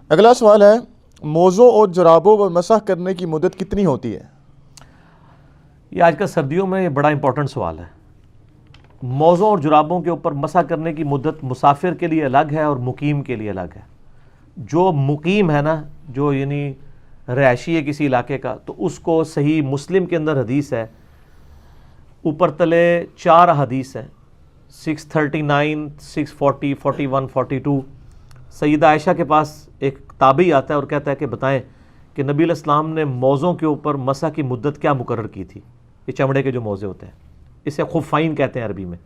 اگلا سوال ہے، موزوں اور جرابوں پر مسح کرنے کی مدت کتنی ہوتی ہے؟ یہ آج کل سردیوں میں یہ بڑا امپورٹنٹ سوال ہے۔ موزوں اور جرابوں کے اوپر مسح کرنے کی مدت مسافر کے لیے الگ ہے اور مقیم کے لیے الگ ہے۔ جو مقیم ہے نا، جو یعنی رہائشی ہے کسی علاقے کا، تو اس کو صحیح مسلم کے اندر حدیث ہے، اوپر تلے 4 حدیث ہیں، 639 640 41 42۔ سیدہ عائشہ کے پاس ایک تابعی آتا ہے اور کہتا ہے کہ بتائیں کہ نبی علیہ السلام نے موزوں کے اوپر مسح کی مدت کیا مقرر کی تھی؟ یہ چمڑے کے جو موزے ہوتے ہیں، اسے خفین کہتے ہیں عربی میں،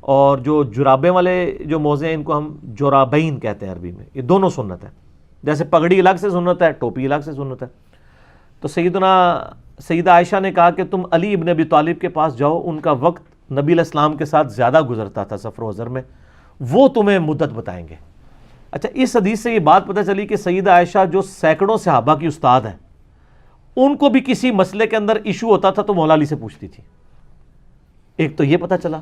اور جو جرابیں والے جو موزے ہیں ان کو ہم جرابین کہتے ہیں عربی میں۔ یہ دونوں سنت ہے، جیسے پگڑی الگ سے سنت ہے، ٹوپی الگ سے سنت ہے۔ تو سیدہ عائشہ نے کہا کہ تم علی ابن ابی طالب کے پاس جاؤ، ان کا وقت نبی علیہ السلام کے ساتھ زیادہ گزرتا تھا سفر و حضر میں، وہ تمہیں مدت بتائیں گے۔ اچھا، اس حدیث سے یہ بات پتہ چلی کہ سیدہ عائشہ جو سینکڑوں صحابہ کی استاد ہیں، ان کو بھی کسی مسئلے کے اندر ایشو ہوتا تھا تو مولا علی سے پوچھتی تھی۔ ایک تو یہ پتہ چلا،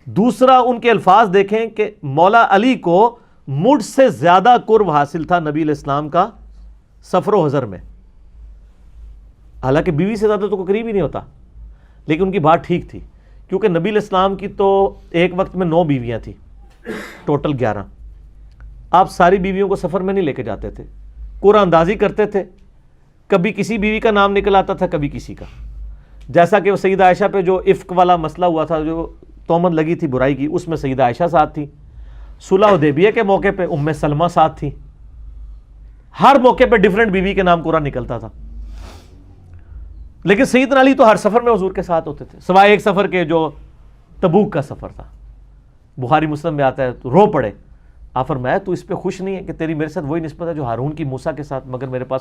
دوسرا ان کے الفاظ دیکھیں کہ مولا علی کو مجھ سے زیادہ قرب حاصل تھا نبی علیہ السلام کا سفر و حضر میں، حالانکہ بیوی سے زیادہ تو کوئی قریب ہی نہیں ہوتا، لیکن ان کی بات ٹھیک تھی، کیونکہ نبی علیہ السلام کی تو ایک وقت میں 9 بیویاں تھیں، ٹوٹل 11۔ آپ ساری بیویوں کو سفر میں نہیں لے کے جاتے تھے، قرعہ اندازی کرتے تھے، کبھی کسی بیوی کا نام نکل آتا تھا، کبھی کسی کا، جیسا کہ وہ سیدہ عائشہ پہ جو افک والا مسئلہ ہوا تھا، جو تہمت لگی تھی برائی کی، اس میں سیدہ عائشہ ساتھ تھی۔ صلح حدیبیہ کے موقع پہ ام سلمہ ساتھ تھی۔ ہر موقع پہ ڈیفرنٹ بیوی کے نام قرآن نکلتا تھا، لیکن سیدنا علی تو ہر سفر میں حضور کے ساتھ ہوتے تھے، سوائے ایک سفر کے جو تبوک کا سفر تھا۔ بخاری مسلم میں آتا ہے تو رو پڑے، آپ فرمایا تو اس پہ خوش نہیں ہے کہ تیری میرے ساتھ وہی نسبت ہے جو ہارون کی موسیٰ کے ساتھ، مگر میرے بعد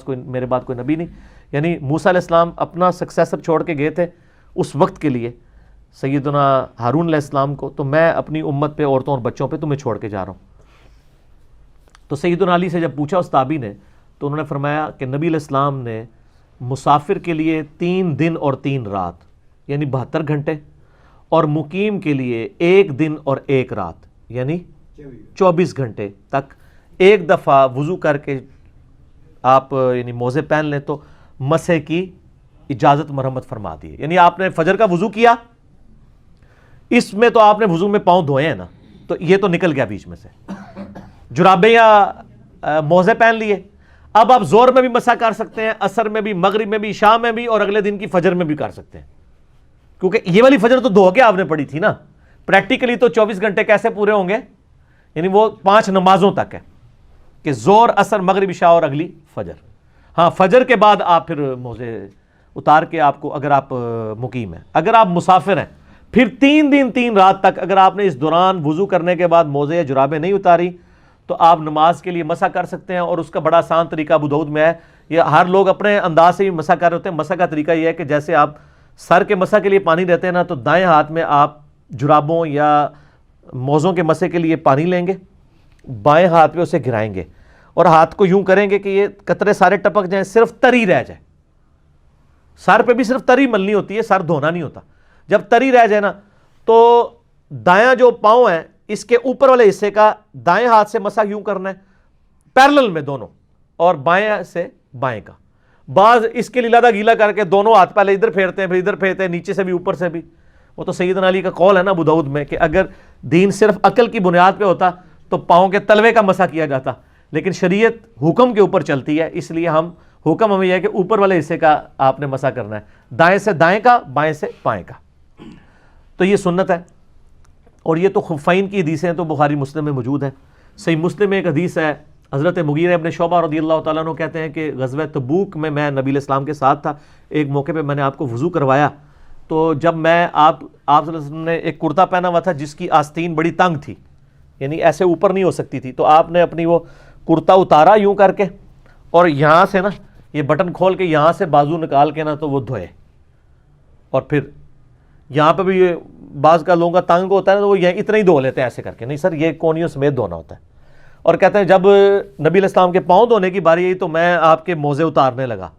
کوئی نبی نہیں۔ یعنی موسیٰ علیہ السلام اپنا سکسیسر چھوڑ کے گئے تھے اس وقت کے لیے سیدنا ہارون علیہ السلام کو، تو میں اپنی امت پہ، عورتوں اور بچوں پہ تمہیں چھوڑ کے جا رہا ہوں۔ تو سیدنا علی سے جب پوچھا اس تابعی نے، تو انہوں نے فرمایا کہ نبی علیہ السلام نے مسافر کے لیے 3 دن اور 3 رات یعنی 72 گھنٹے، اور مقیم کے لیے 1 دن اور 1 رات یعنی 24 گھنٹے تک ایک دفعہ وضو کر کے آپ یعنی موزے پہن لیں تو مسح کی اجازت مرحمت فرما دی ہے۔ یعنی آپ نے فجر کا وضو کیا، اس میں تو آپ نے وضو میں پاؤں دھوئے ہیں نا، تو یہ تو نکل گیا بیچ میں سے، جرابیں یا موزے پہن لیے، اب آپ زور میں بھی مسح کر سکتے ہیں، عصر میں بھی، مغرب میں بھی، شام میں بھی، اور اگلے دن کی فجر میں بھی کر سکتے ہیں، کیونکہ یہ والی فجر تو دھو کے آپ نے پڑھی تھی نا۔ پریکٹیکلی تو 24 گھنٹے کیسے پورے ہوں گے؟ یعنی وہ 5 نمازوں تک ہے کہ زور، عصر، مغرب، عشاء اور اگلی فجر۔ ہاں، فجر کے بعد آپ پھر موزے اتار کے آپ کو، اگر آپ مقیم ہیں، اگر آپ مسافر ہیں، پھر 3 دن 3 رات تک اگر آپ نے اس دوران وضو کرنے کے بعد موزے یا جرابیں نہیں اتاری تو آپ نماز کے لیے مسح کر سکتے ہیں، اور اس کا بڑا آسان طریقہ ابو داؤد میں ہے۔ یہ ہر لوگ اپنے انداز سے بھی مسح کر رہے ہوتے ہیں۔ مسح کا طریقہ یہ ہے کہ جیسے آپ سر کے مسح کے لیے پانی دیتے ہیں نا، تو دائیں ہاتھ میں آپ جرابوں یا موزوں کے مسح کے لیے پانی لیں گے، بائیں ہاتھ پہ اسے گرائیں گے، اور ہاتھ کو یوں کریں گے کہ یہ قطرے سارے ٹپک جائیں، صرف تری رہ جائے۔ سر پہ بھی صرف تری ملنی ہوتی ہے، سر دھونا نہیں ہوتا۔ جب تری رہ جائے نا، تو دایاں جو پاؤں ہیں اس کے اوپر والے حصے کا دائیں ہاتھ سے مسح یوں کرنا ہے، پیرلل میں دونوں، اور بائیں سے بائیں کا۔ بعض اس کے لیے لادہ گیلا کر کے دونوں ہاتھ پہلے ادھر پھیرتے ہیں، پھر ادھر پھیرتے ہیں، نیچے سے بھی اوپر سے بھی۔ وہ تو سیدنا علی کا قول ہے نا ابو داؤد میں کہ اگر دین صرف عقل کی بنیاد پہ ہوتا تو پاؤں کے تلوے کا مسح کیا جاتا، لیکن شریعت حکم کے اوپر چلتی ہے، اس لیے حکم ہمیں یہ ہے کہ اوپر والے حصے کا آپ نے مسح کرنا ہے، دائیں سے دائیں کا، بائیں سے بائیں کا۔ تو یہ سنت ہے، اور یہ تو خفین کی حدیثیں ہیں تو بخاری مسلم میں موجود ہیں۔ صحیح مسلم میں ایک حدیث ہے، حضرت مغیرہ ابن شعبہ رضی اللہ تعالیٰ عنہ کہتے ہیں کہ غزوہ تبوک میں نبی علیہ السلام کے ساتھ تھا، ایک موقع پہ میں نے آپ کو وضو کروایا، تو جب میں آپ صلی اللہ علیہ وسلم نے ایک کرتا پہنا ہوا تھا جس کی آستین بڑی تنگ تھی، یعنی ایسے اوپر نہیں ہو سکتی تھی، تو آپ نے اپنی وہ کرتا اتارا یوں کر کے، اور یہاں سے نا یہ بٹن کھول کے یہاں سے بازو نکال کے نا تو وہ دھوئے، اور پھر یہاں پہ بھی بعض کا لوگوں کا تنگ ہوتا ہے نا تو وہ یہ اتنا ہی دھو لیتے ہیں ایسے کر کے، نہیں سر یہ کونیوں سمیت دھونا ہوتا ہے۔ اور کہتے ہیں جب نبی علیہ السلام کے پاؤں دھونے کی باری آئی تو میں آپ کے موزے اتارنے لگا،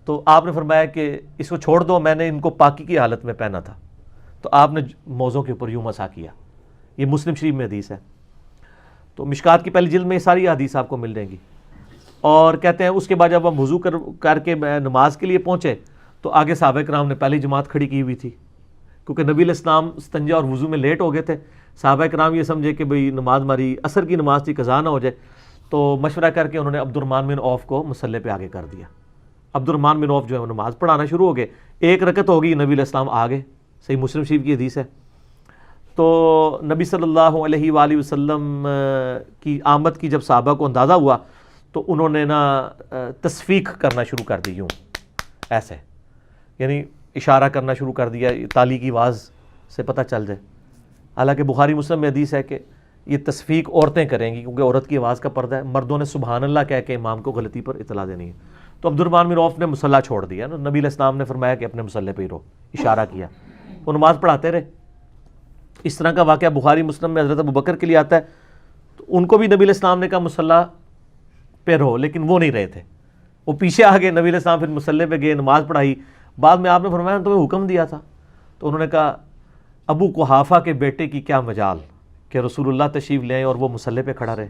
تو آپ نے فرمایا کہ اس کو چھوڑ دو، میں نے ان کو پاکی کی حالت میں پہنا تھا، تو آپ نے موزوں کے اوپر یوں مسح کیا۔ یہ مسلم شریف میں حدیث ہے۔ تو مشکات کی پہلی جلد میں یہ ساری حدیث آپ کو مل جائیں گی. اور کہتے ہیں اس کے بعد جب ہم وضو کر کے نماز کے لیے پہنچے تو آگے صحابہ کرام نے پہلی جماعت کھڑی کی ہوئی تھی, کیونکہ نبی علیہ السلام استنجا اور وضو میں لیٹ ہو گئے تھے. صحابہ کرام یہ سمجھے کہ بھئی نماز ہماری عصر کی نماز تھی, قضا نہ ہو جائے, تو مشورہ کر کے انہوں نے عبد الرحمن بن عوف کو مصلی پہ آگے کر دیا. عبد الرحمن بن عوف جو ہے وہ نماز پڑھانا شروع ہو گئے, ایک رکعت ہو گئی, نبی علیہ السلام آگے. صحیح مسلم شریف کی حدیث ہے. تو نبی صلی اللہ علیہ وآلہ وسلم کی آمد کی جب صحابہ کو اندازہ ہوا تو انہوں نے نا تصفیق کرنا شروع کر دی, یوں ایسے, یعنی اشارہ کرنا شروع کر دیا تالی کی آواز سے پتہ چل جائے. حالانکہ بخاری مسلم میں حدیث ہے کہ یہ تصفیق عورتیں کریں گی کیونکہ عورت کی آواز کا پردہ ہے, مردوں نے سبحان اللہ کہہ کے امام کو غلطی پر اطلاع دینی ہے. تو عبد الرحمن بن عوف نے مصلی چھوڑ دیا نا, نبی علیہ السلام نے فرمایا کہ اپنے مصلی پہ ہی رہو, اشارہ کیا, وہ نماز پڑھاتے رہے. اس طرح کا واقعہ بخاری مسلم میں حضرت ابوبکر کے لیے آتا ہے, تو ان کو بھی نبی علیہ السلام نے کہا مصلی پہ رہو, لیکن وہ نہیں رہے تھے, وہ پیچھے آ گئے. نبی علیہ السلام پھر مصلی پہ گئے, نماز پڑھائی. بعد میں آپ نے فرمایا تمہیں حکم دیا تھا, تو انہوں نے کہا ابو قحافہ کے بیٹے کی کیا مجال کہ رسول اللہ تشریف لے آئے اور وہ مصلی پہ کھڑا رہے.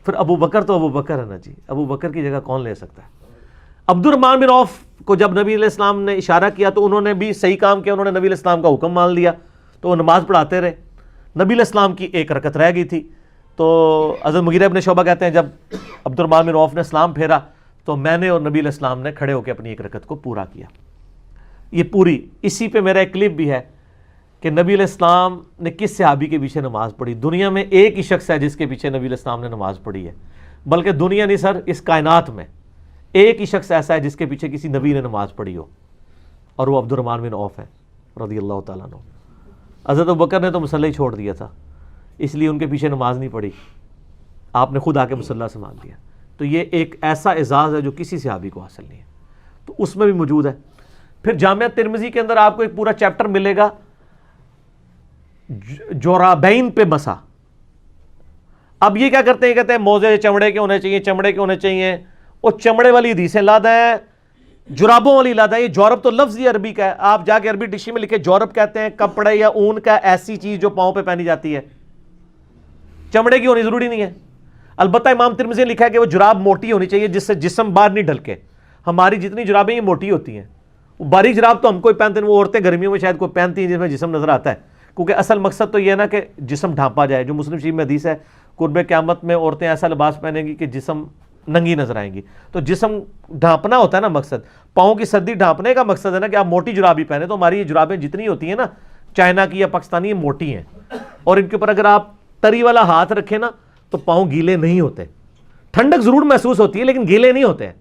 پھر ابو بکر تو ابو بکر ہے نا جی, ابو بکر کی جگہ کون لے سکتا ہے. عبد الرحمن بن عوف کو جب نبی علیہ السلام نے اشارہ کیا تو انہوں نے بھی صحیح کام کیا, انہوں نے نبی علیہ السلام کا حکم مان لیا, تو وہ نماز پڑھاتے رہے. نبی علیہ السلام کی ایک رکعت رہ گئی تھی, تو حضرت مغیرہ ابن شعبہ کہتے ہیں جب عبد الرحمن بن عوف نے سلام پھیرا تو میں نے اور نبی علیہ السلام نے کھڑے ہو کے اپنی ایک رکعت کو پورا کیا. یہ پوری, اسی پہ میرا ایک کلپ بھی ہے کہ نبی علیہ السلام نے کس صحابی کے پیچھے نماز پڑھی. دنیا میں ایک ہی شخص ہے جس کے پیچھے نبی علیہ السلام نے نماز پڑھی ہے, بلکہ دنیا نہیں سر, اس کائنات میں ایک ہی شخص ایسا ہے جس کے پیچھے کسی نبی نے نماز پڑھی ہو, اور وہ عبد الرحمن بن عوف ہے رضی اللہ تعالیٰ عنہ. حضرت ابوبکر نے تو مصلی چھوڑ دیا تھا, اس لیے ان کے پیچھے نماز نہیں پڑھی, آپ نے خود آ کے مصلی سنبھال لیا. تو یہ ایک ایسا اعزاز ہے جو کسی صحابی کو حاصل نہیں ہے, تو اس میں بھی موجود ہے. پھر جامعہ ترمذی کے اندر آپ کو ایک پورا چیپٹر ملے گا جورابین پہ مسا. اب یہ کیا کرتے ہیں, کہتے ہیں موزے چمڑے کے ہونے چاہیے, چمڑے کے ہونے چاہیے, وہ چمڑے والی حدیثیں لادا ہے, جرابوں والی لادا ہے. یہ جورب تو لفظ ہی عربی کا ہے, آپ جا کے عربی ڈکشنری میں لکھے جورب کہتے ہیں کپڑے یا اون کا ایسی چیز جو پاؤں پہ پہنی جاتی ہے, چمڑے کی ہونی ضروری نہیں ہے. البتہ امام ترمذی نے لکھا ہے کہ وہ جراب موٹی ہونی چاہیے جس سے جسم باہر نہیں ڈھلکے. ہماری جتنی جرابیں یہ موٹی ہوتی ہیں, وہ باریک جراب تو ہم کوئی پہنتے ہیں, وہ عورتیں گرمیوں میں شاید کوئی پہنتی ہیں جس میں جسم نظر آتا ہے, کیونکہ اصل مقصد تو یہ ہے نا کہ جسم ڈھانپا جائے. جو مسلم شریف میں حدیث ہے قرب قیامت میں عورتیں ایسا لباس پہنیں گی کہ جسم ننگی نظر آئیں گی. تو جسم ڈھانپنا ہوتا ہے نا مقصد, پاؤں کی سردی ڈھانپنے کا مقصد ہے نا کہ آپ موٹی جرابی پہنے. تو ہماری یہ جرابیں جتنی ہوتی ہیں نا چائنا کی یا پاکستانی, یہ موٹی ہیں, اور ان کے اوپر اگر آپ تری والا ہاتھ رکھیں نا تو پاؤں گیلے نہیں ہوتے. ٹھنڈک ضرور محسوس ہوتی ہے لیکن گیلے نہیں ہوتے ہیں,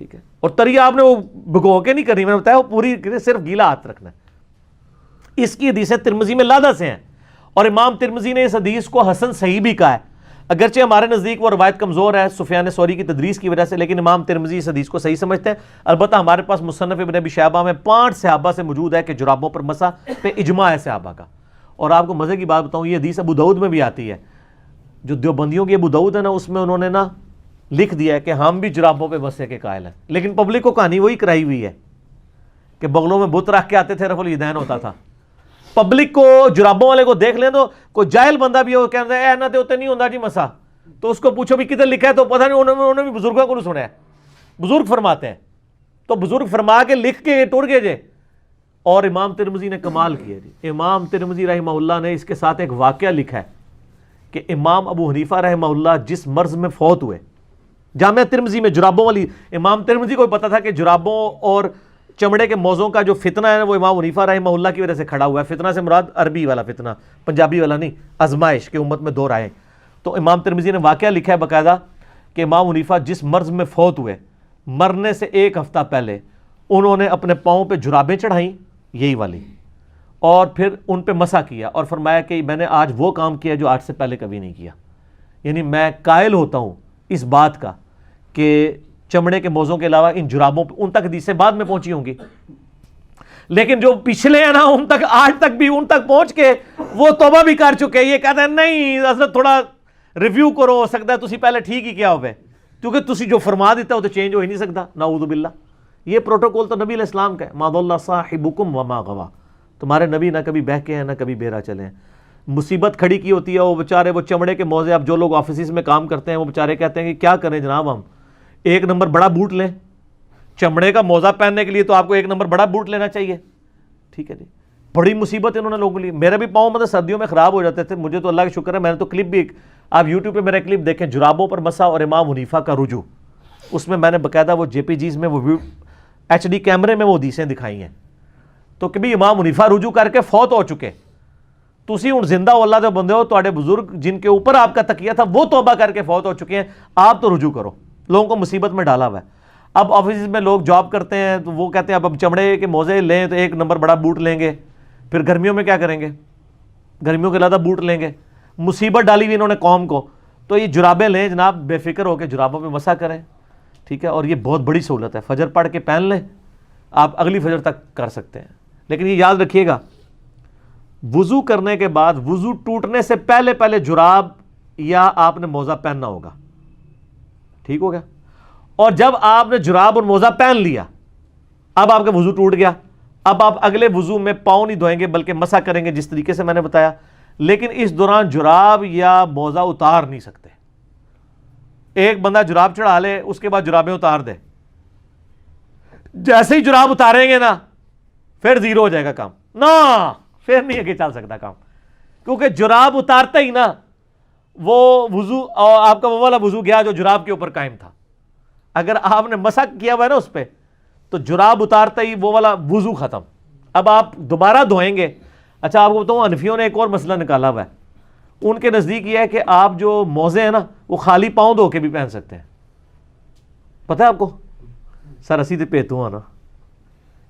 ٹھیک ہے. اور تری آپ نے وہ بھگو کے نہیں کرنی, میں نے بتایا وہ پوری صرف گیلا ہاتھ رکھنا ہے. اس کی حدیثیں ترمذی میں لادا سے ہیں, اور امام ترمذی نے اس حدیث کو حسن صحیح بھی کہا ہے. اگرچہ ہمارے نزدیک وہ روایت کمزور ہے سفیان ثوری کی تدریس کی وجہ سے, لیکن امام ترمذی اس حدیث کو صحیح سمجھتے ہیں. البتہ ہمارے پاس مصنف ابن ابی شیبہ میں 5 صحابہ سے موجود ہے کہ جرابوں پر مسح پہ اجماع ہے صحابہ کا. اور آپ کو مزے کی بات بتاؤں, یہ حدیث ابو داؤد میں بھی آتی ہے. جو دیوبندیوں کی ابو داؤد ہے نا, اس میں انہوں نے نا لکھ دیا ہے کہ ہم بھی جرابوں پہ مسح کے قائل ہیں, لیکن پبلک کو کہانی وہی کرائی ہوئی ہے کہ بغلوں میں بت رکھ کے آتے تھے, رفع الیدین ہوتا تھا. پبلک کو جرابوں والے کو دیکھ لیں تو کوئی جاہل بندہ بھی ہو کہتا ہے اے نہ تے ہوتے نہیں ہوتا جی مسا, تو اس کو پوچھو بھی کدھر لکھا ہے, تو پتہ نہیں, انہوں نے بھی بزرگوں کو نہیں سنا ہے. بزرگ فرماتے ہیں تو بزرگ فرما کے لکھ کے ٹوڑ گئے جے. اور امام ترمذی نے کمال کیا جی. امام ترمذی رحمہ اللہ نے اس کے ساتھ ایک واقعہ لکھا ہے کہ امام ابو حنیفہ رحمہ اللہ جس مرض میں فوت ہوئے, جامعہ ترمذی میں جرابوں والی, امام ترمذی کو پتا تھا کہ جرابوں اور چمڑے کے موزوں کا جو فتنہ ہے وہ امام حنیفہ رحمہ اللہ کی وجہ سے کھڑا ہوا ہے. فتنہ سے مراد عربی والا فتنہ, پنجابی والا نہیں, آزمائش کہ امت میں 2 رائے. تو امام ترمذی نے واقعہ لکھا ہے باقاعدہ کہ امام حنیفہ جس مرض میں فوت ہوئے, مرنے سے 1 ہفتہ پہلے انہوں نے اپنے پاؤں پہ جرابیں چڑھائیں یہی والی, اور پھر ان پہ مسح کیا, اور فرمایا کہ میں نے آج وہ کام کیا جو آج سے پہلے کبھی نہیں کیا. یعنی میں قائل ہوتا ہوں اس بات کا کہ چمڑے کے موزوں کے علاوہ ان جرابوں پہ, ان تک حدیثیں بعد میں پہنچی ہوں گی, لیکن جو پچھلے ہیں نا ان تک آج تک بھی ان تک پہنچ کے وہ توبہ بھی کر چکے. یہ کہتے ہیں نہیں حضرت تھوڑا ریویو کرو, ہو سکتا ہے تسی پہلے ٹھیک ہی کیا ہوئے, کیونکہ تسی جو فرما دیتا ہو تو چینج ہو ہی نہیں سکتا, نعوذ باللہ. یہ پروٹوکول تو نبی علیہ السلام کا ہے, ما ضل صاحبکم وما غوا, تمہارے نبی نہ کبھی بہکے ہیں نہ کبھی بہرا چلے ہیں. مصیبت کھڑی کی ہوتی ہے وہ بیچارے وہ چمڑے کے موزے. اب جو لوگ آفیسز میں کام کرتے ہیں وہ بیچارے کہتے ہیں کہ کیا کریں جناب, ہم ایک نمبر بڑا بوٹ لیں. چمڑے کا موزہ پہننے کے لیے تو آپ کو ایک نمبر بڑا بوٹ لینا چاہیے. ٹھیک ہے جی, بڑی مصیبت انہوں نے لوگوں کے لیے. میرے بھی پاؤں مطلب سردیوں میں خراب ہو جاتے تھے. مجھے تو اللہ کا شکر ہے میں نے تو کلپ بھی آپ یوٹیوب پہ میرا کلپ دیکھیں, جرابوں پر مسح اور امام حنیفہ کا رجوع. اس میں میں نے باقاعدہ وہ جے پی جیز میں وہ HD کیمرے میں وہ حدیثیں دکھائی ہیں. تو کہ بھی امام حنیفہ رجوع کر کے فوت ہو چکے, تسی ہن زندہ ہو, اللہ دے بندے ہو, تواڈے بزرگ جن کے اوپر آپ کا تکیہ تھا وہ توبہ کر کے فوت ہو چکے ہیں, آپ تو رجوع کرو. لوگوں کو مصیبت میں ڈالا ہوا ہے. اب آفیسز میں لوگ جاب کرتے ہیں تو وہ کہتے ہیں اب چمڑے کے موزے لیں تو ایک نمبر بڑا بوٹ لیں گے, پھر گرمیوں میں کیا کریں گے, گرمیوں کے علیحدہ بوٹ لیں گے. مصیبت ڈالی ہوئی انہوں نے قوم کو. تو یہ جرابیں لیں جناب, بے فکر ہو کے جرابوں پہ مسح کریں. ٹھیک ہے, اور یہ بہت بڑی سہولت ہے. فجر پڑھ کے پہن لیں, آپ اگلی فجر تک کر سکتے ہیں. لیکن یہ یاد رکھیے گا, وضو کرنے کے بعد وضو ٹوٹنے سے پہلے پہلے جراب یا آپ نے موزہ پہننا ہوگا. ٹھیک ہو گیا. اور جب آپ نے جراب اور موزہ پہن لیا, اب آپ کا وضو ٹوٹ گیا. اب آپ اگلے وضو میں پاؤں نہیں دھوئیں گے بلکہ مسح کریں گے جس طریقے سے میں نے بتایا. لیکن اس دوران جراب یا موزہ اتار نہیں سکتے. ایک بندہ جراب چڑھا لے, اس کے بعد جرابیں اتار دے, جیسے ہی جراب اتاریں گے نا پھر زیرو ہو جائے گا کام. نا پھر نہیں آگے چل سکتا کام, کیونکہ جراب اتارتا ہی نا وہ وضو, اور آپ کا وہ والا وضو گیا جو جراب کے اوپر قائم تھا. اگر آپ نے مسح کیا ہوا ہے نا اس پہ, تو جراب اتارتا ہی وہ والا وضو ختم. اب آپ دوبارہ دھوئیں گے. اچھا آپ کو بتاؤں, حنفیوں نے ایک اور مسئلہ نکالا ہوا ہے. ان کے نزدیک یہ ہے کہ آپ جو موزے ہیں نا وہ خالی پاؤں دھو کے بھی پہن سکتے ہیں. پتہ ہے آپ کو سر اسی تے پیتوں آنا,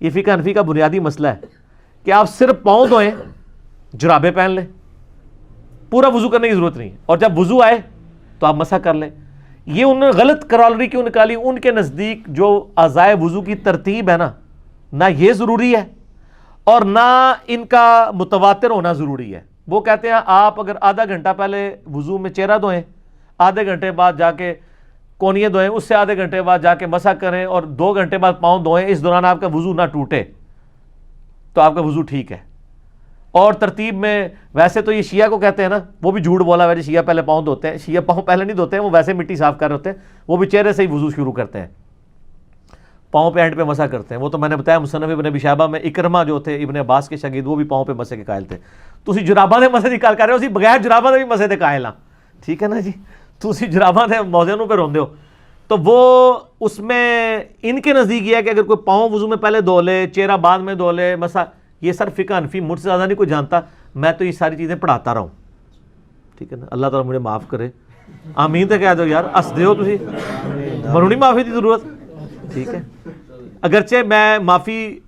یہ فقہ حنفی کا بنیادی مسئلہ ہے کہ آپ صرف پاؤں دھوئیں, جرابیں پہن لیں, پورا وضو کرنے کی ضرورت نہیں ہے. اور جب وضو آئے تو آپ مسح کر لیں. یہ انہوں نے غلط کرالری کیوں نکالی؟ ان کے نزدیک جو اعضائے وضو کی ترتیب ہے نا, نہ یہ ضروری ہے اور نہ ان کا متواتر ہونا ضروری ہے. وہ کہتے ہیں آپ اگر آدھا گھنٹہ پہلے وضو میں چہرہ دھوئیں, آدھے گھنٹے بعد جا کے کونیاں دھوئیں, اس سے آدھے گھنٹے بعد جا کے مسح کریں, اور 2 گھنٹے بعد پاؤں دھوئیں, اس دوران آپ کا وضو نہ ٹوٹے تو آپ کا وضو ٹھیک ہے. اور ترتیب میں ویسے تو یہ شیعہ کو کہتے ہیں نا, وہ بھی جھوٹ بولا ویسے شیعہ پہلے پاؤں دھوتے ہیں. شیعہ پاؤں پہلے نہیں دھوتے ہیں, وہ ویسے مٹی صاف کر رہے ہوتے ہیں, وہ بھی چہرے سے ہی وضو شروع کرتے ہیں, پاؤں پہ اینڈ پہ مسح کرتے ہیں. وہ تو میں نے بتایا مصنف ابن ابی شیبہ میں اکرمہ جو تھے ابن عباس کے شاگرد, وہ بھی پاؤں پہ مسح کے قائل تھے. تسی جراباں دے مسح دی گل کر رہے ہو, اسی بغیر جراباں دے بھی مسح دے قائل ہاں. ٹھیک ہے نا جی, تسی جراباں دے موزے نوں پہ روندے ہو. تو وہ اس میں ان کے نزدیک یہ ہے کہ اگر کوئی پاؤں وضو میں پہلے دھو لے, چہرہ بعد میں دھو لے, مسح, یہ سر فقہ حنفی مجھ سے زیادہ نہیں کوئی جانتا, میں تو یہ ساری چیزیں پڑھاتا رہا ہوں. ٹھیک ہے نا, اللہ تعالیٰ مجھے معاف کرے. آمین تے کہہ دو یار, ہس دے ہو تسی, منوں نہیں معافی دی ضرورت. ٹھیک ہے, اگرچہ میں معافی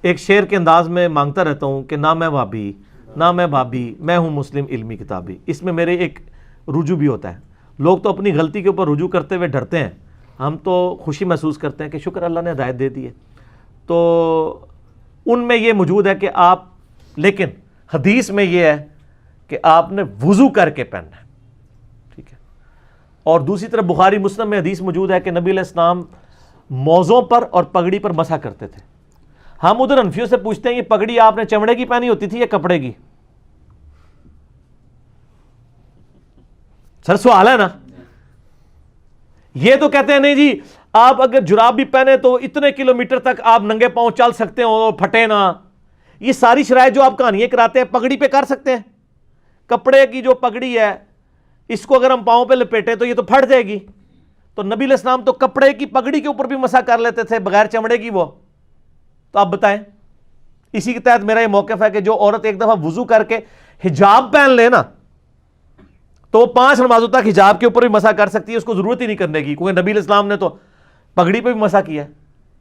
ایک شعر کے انداز میں مانگتا رہتا ہوں کہ نہ میں وہابی نہ میں بھابی, میں ہوں مسلم علمی کتابی. اس میں میرے ایک رجوع بھی ہوتا ہے. لوگ تو اپنی غلطی کے اوپر رجوع کرتے ہوئے ڈرتے ہیں, ہم تو خوشی محسوس کرتے ہیں کہ شکر اللہ نے ہدایت دے دی ہے. تو ان میں یہ موجود ہے کہ آپ, لیکن حدیث میں یہ ہے کہ آپ نے وضو کر کے پہننا ہے. ٹھیک ہے, اور دوسری طرف بخاری مسلم میں حدیث موجود ہے کہ نبی علیہ السلام موزوں پر اور پگڑی پر مسح کرتے تھے. ہم ادھر حنفیوں سے پوچھتے ہیں یہ پگڑی آپ نے چمڑے کی پہنی ہوتی تھی یا کپڑے کی؟ سر سوال ہے نا. یہ تو کہتے ہیں نہیں جی آپ اگر جراب بھی پہنے تو اتنے کلومیٹر تک آپ ننگے پاؤں چل سکتے ہو, پھٹے نہ. یہ ساری شرائط جو آپ کہانیاں کراتے ہیں پگڑی پہ کر سکتے ہیں. کپڑے کی جو پگڑی ہے اس کو اگر ہم پاؤں پہ لپیٹے تو یہ تو پھٹ جائے گی. تو نبی علیہ السلام تو کپڑے کی پگڑی کے اوپر بھی مسح کر لیتے تھے بغیر چمڑے کی. وہ تو آپ بتائیں. اسی کے تحت میرا یہ موقف ہے کہ جو عورت ایک دفعہ وضو کر کے حجاب پہن لے نا تو وہ 5 نمازوں تک حجاب کے اوپر بھی مسح کر سکتی ہے, اس کو ضرورت ہی نہیں کرنے کی, کیونکہ نبی علیہ السلام نے تو پگڑی پہ بھی مسح کیا ہے.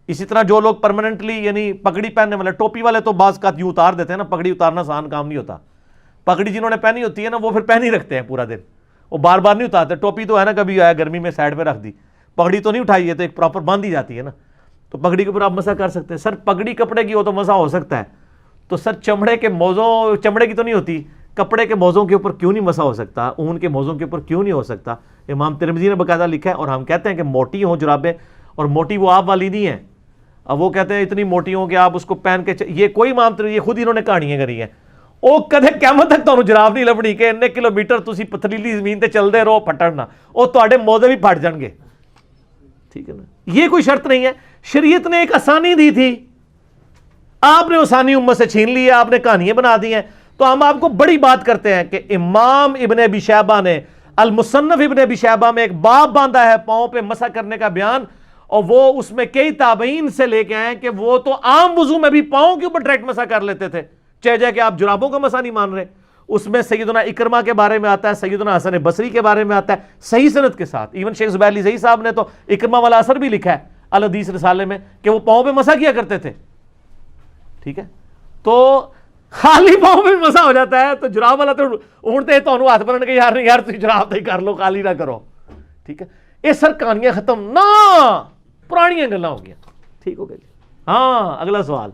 اسی طرح جو لوگ پرماننٹلی یعنی پگڑی پہننے والے, ٹوپی والے تو بعض کا یوں اتار دیتے ہیں نا, پگڑی اتارنا آسان کام نہیں ہوتا. پگڑی جنہوں نے پہنی ہوتی ہے نا وہ پھر پہنی رکھتے ہیں پورا دن, وہ بار بار نہیں اتارتے. ٹوپی تو ہے نا کبھی آیا گرمی میں سائڈ پہ رکھ دی, پگڑی تو نہیں اٹھائی ہے, تو ایک پراپر باندھ دی جاتی ہے نا, تو پگڑی کے اوپر آپ مسح کر سکتے ہیں. سر پگڑی کپڑے کی ہو تو مسح ہو سکتا ہے, تو سر چمڑے کے موزوں, چمڑے کی تو نہیں ہوتی, کپڑے کے موزوں کے اوپر کیوں نہیں مسح ہو سکتا, اون کے موزوں کے اوپر کیوں نہیں ہو سکتا؟ امام ترمذی نے باقاعدہ لکھا ہے. اور ہم کہتے ہیں کہ موٹی ہوں جرابیں, اور موٹی وہ آپ والی نہیں ہیں. اب وہ کہتے ہیں اتنی موٹی ہوں کہ آپ اس کو پہن کے یہ کوئی امام ترمذی, یہ خود انہوں نے کہانیاں کری ہیں, ਉਹ ਕਦੇ ਕਿਆਮਤ ਤੱਕ ਤੁਹਾਨੂੰ ਜਰਾਬ ਨਹੀਂ ਲੱਭਣੀ ਕਿ ਇੰਨੇ ਕਿਲੋਮੀਟਰ ਤੁਸੀਂ ਪਥਰੀਲੀ ਜ਼ਮੀਨ ਤੇ ਚੱਲਦੇ ਰਹੋ ਫਟਣ ਨਾ, ਉਹ ਤੁਹਾਡੇ ਮੋਜ਼ੇ ਵੀ ਫਟ ਜਾਣਗੇ, ٹھیک ہے نا. یہ کوئی شرط نہیں ہے. شریعت نے ایک آسانی دی تھی, آپ نے آسانی امت سے چھین لی ہے, آپ نے کہانیاں بنا دی ہیں. تو ہم آپ کو بڑی بات کرتے ہیں کہ امام ابن ابی شیبہ نے المصنف ابن ابی شیبہ میں ایک باب باندھا ہے پاؤں پہ مسح کرنے کا بیان, اور وہ اس میں کئی تابعین سے لے کے آئے کہ وہ تو عام وضو میں بھی پاؤں کے اوپر ڈائریکٹ مسح کر لیتے تھے, چاہے جائے کہ آپ جرابوں کا مسح نہیں مان رہے. اس میں سیدنا اکرمہ کے بارے میں آتا ہے, سیدنا حسن بصری کے بارے میں آتا ہے صحیح سند کے ساتھ. ایون شیخ زبیر علی زئی صاحب نے تو اکرمہ والا اثر بھی لکھا ہے الحدیث رسالے میں کہ وہ پاؤں پہ مسح کیا کرتے تھے. ٹھیک ہے, تو خالی پاؤں پہ مسح ہو جاتا ہے, تو جراب والا تو اونٹتے تو انہوں ہاتھ بننے کے یار نہیں یار تھی جراب نہیں کر لو, خالی نہ کرو. ٹھیک ہے, یہ سر کہانیاں ختم نہ, پرانیاں گلاں ہو گیا. ٹھیک ہو گئی. ہاں اگلا سوال.